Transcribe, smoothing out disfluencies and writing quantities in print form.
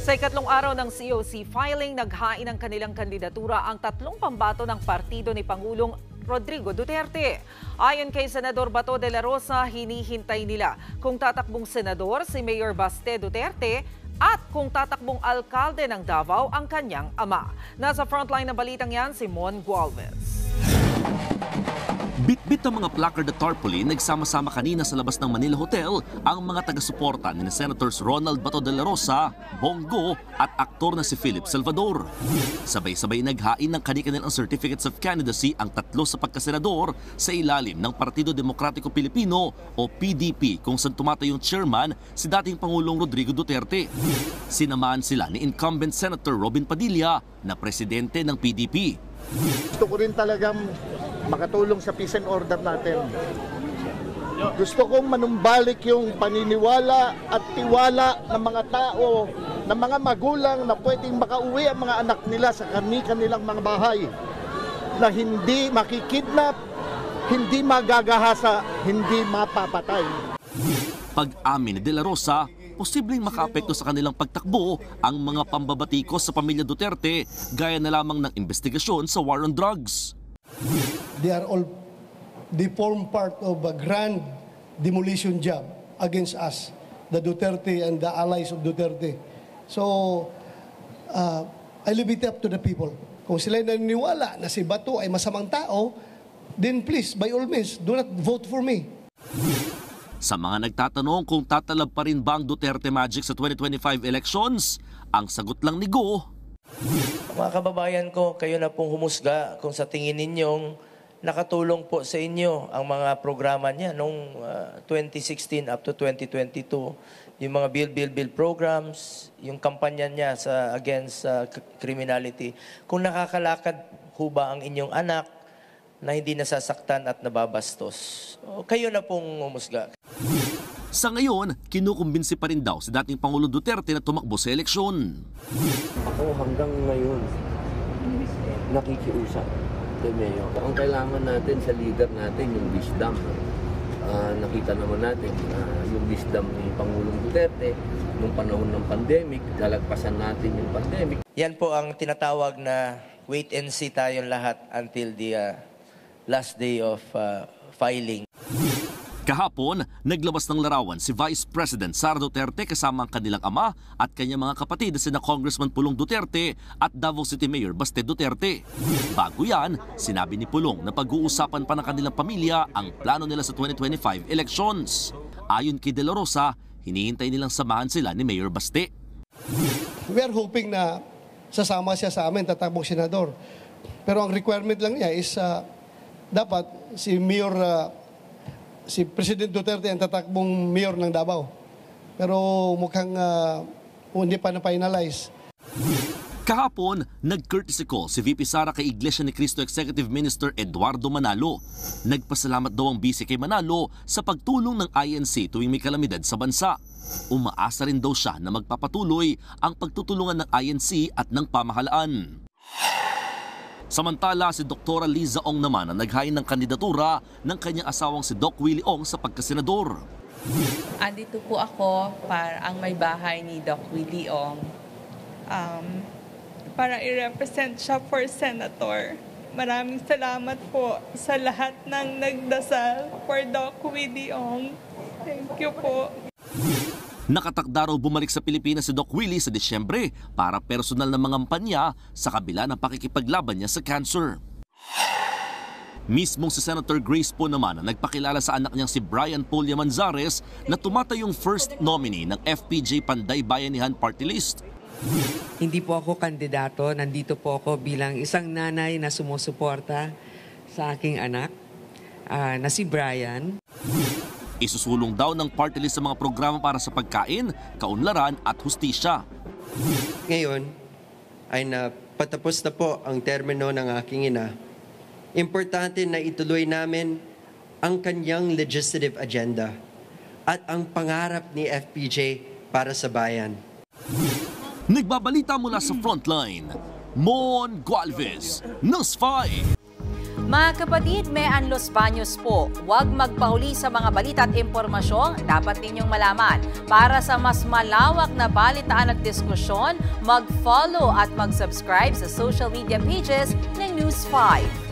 Sa ikatlong araw ng COC filing, naghain ng kanilang kandidatura ang tatlong pambato ng partido ni Pangulong Rodrigo Duterte. Ayon kay Senador Bato de la Rosa, hinihintay nila kung tatakbong senador si Mayor Baste Duterte at kung tatakbong alkalde ng Davao ang kanyang ama. Nasa frontline ng balitang yan si Mon Gualvez. Bitbit ng mga placard at tarpaulin, nagsama-sama kanina sa labas ng Manila Hotel ang mga taga-suporta ni Senators Ronald Bato de la Rosa, Bongo at aktor na si Philip Salvador. Sabay-sabay naghain ng kani-kanilang certificates of candidacy ang tatlo sa pagkasenador sa ilalim ng Partido Demokratiko Pilipino o PDP kung saan tumatayong chairman si dating Pangulong Rodrigo Duterte. Sinamahan sila ni incumbent Senator Robin Padilla na presidente ng PDP. Gusto ko rin talagang makatulong sa peace and order natin. Gusto kong manumbalik yung paniniwala at tiwala ng mga tao, ng mga magulang na pwedeng makauwi ang mga anak nila sa kanilang mga bahay. Na hindi makikidnap, hindi magagahasa, hindi mapapatay. Pag-amin ni De La Rosa, posibleng makaapekto sa kanilang pagtakbo ang mga pambabatikos sa pamilya Duterte gaya na lamang ng investigasyon sa war on drugs. They form part of a grand demolition job against us, the Duterte and the allies of Duterte. So, I leave it up to the people. Kung sila naniniwala na si Bato ay masamang tao, then please, by all means, do not vote for me. Sa mga nagtatanong kung tatalab pa rin ba ang Duterte Magic sa 2025 elections, ang sagot lang ni Go. Mga kababayan ko, kayo na pong humusga kung sa tingin ninyong nakatulong po sa inyo ang mga programa niya noong 2016 up to 2022. Yung mga build programs, yung kampanya niya against criminality. Kung nakakalakad ho ba ang inyong anak na hindi nasasaktan at nababastos, kayo na pong humusga. Sa ngayon, kinukumbinsi pa rin daw si dating Pangulo Duterte na tumakbo sa eleksyon. Ako hanggang ngayon, nakikiusap kay Mayor. Ang kailangan natin sa leader natin, yung wisdom. Nakita naman natin yung wisdom ni Pangulong Duterte nung panahon ng pandemic, lalagpasan natin yung pandemic. Yan po ang tinatawag na wait and see tayong lahat until the last day of filing. Kahapon, naglabas ng larawan si Vice President Sara Duterte kasama ang kanilang ama at kanyang mga kapatid na sina Congressman Pulong Duterte at Davao City Mayor Baste Duterte. Bago yan, sinabi ni Pulong na pag-uusapan pa ng kanilang pamilya ang plano nila sa 2025 elections. Ayon kay De La Rosa, hinihintay nilang samahan sila ni Mayor Baste. We are hoping na sasama siya sa amin, tatakbong senador. Pero ang requirement lang niya is dapat si President Duterte ang tatakbong mayor ng Davao. Pero mukhang hindi pa na-finalize. Kahapon, nag-courtesy call si VP Sara kay Iglesia ni Cristo Executive Minister Eduardo Manalo. Nagpasalamat daw ang BC kay Manalo sa pagtulong ng INC tuwing may kalamidad sa bansa. Umaasa rin daw siya na magpapatuloy ang pagtutulungan ng INC at ng pamahalaan. Samantala, si Dr. Liza Ong naman ang naghain ng kandidatura ng kanyang asawang si Doc Willie Ong sa pagkasenador. Andito po ako para ang may bahay ni Doc Willie Ong para i-represent siya for senator. Maraming salamat po sa lahat ng nagdasal for Doc Willie Ong. Thank you po. Nakatakda raw bumalik sa Pilipinas si Doc Willie sa Disyembre para personal na mangampanya sa kabila ng pakikipaglaban niya sa cancer. Mismong si Senator Grace po naman ang nagpakilala sa anak niyang si Brian Polya Manzares na tumatayong first nominee ng FPJ Panday Bayanihan Party List. Hindi po ako kandidato, nandito po ako bilang isang nanay na sumusuporta sa aking anak na si Brian. Isusulong daw ng party list sa mga programa para sa pagkain, kaunlaran at hustisya. Ngayon ay napatapos na po ang termino ng aking ina. Importante na ituloy namin ang kanyang legislative agenda at ang pangarap ni FPJ para sa bayan. Nagbabalita mula sa Frontline, Mon Gualvez, News 5. Mga kapatid, Mean Los Baños po, huwag magpahuli sa mga balita at impormasyong dapat ninyong malaman. Para sa mas malawak na balitaan at diskusyon, mag-follow at mag-subscribe sa social media pages ng News 5.